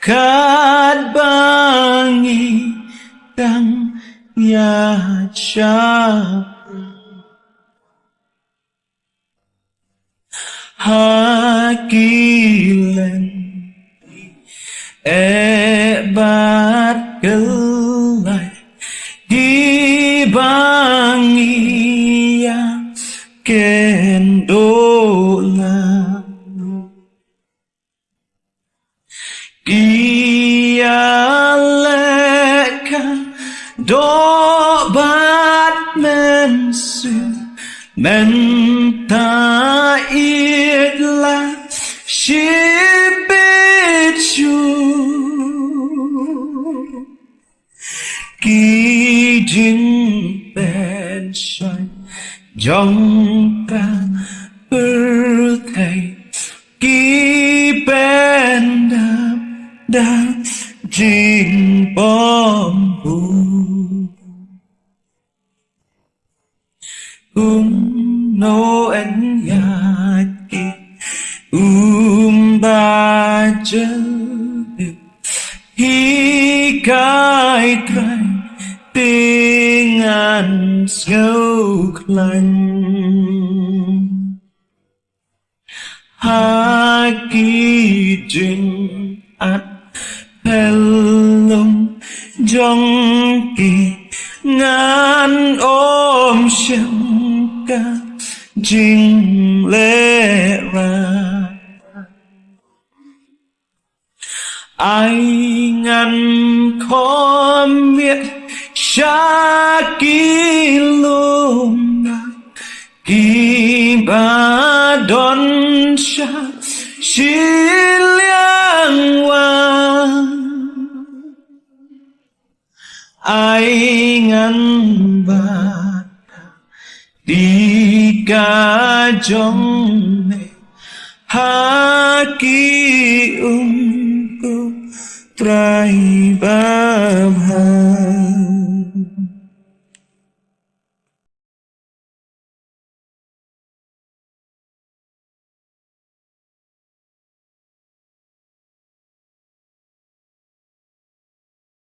khát bangi tang ya cha hakilen bát kelai di bangi ya kendola Kialeka do bat mensu menta idla shibichu Ki jin ben shine jong ta birthday Ki ben đã trình bom hù Noel yaki ba chân hi kai kai tiếng ăn sâu lạnh ha kỳ trình at pelung jong ki ngan ôm shem ka jing le ra ai ngăn khó miệt cha ki lung ki ba don cha shi liang wa ai ngăn ba đi ca trong này ha ki cô trai ba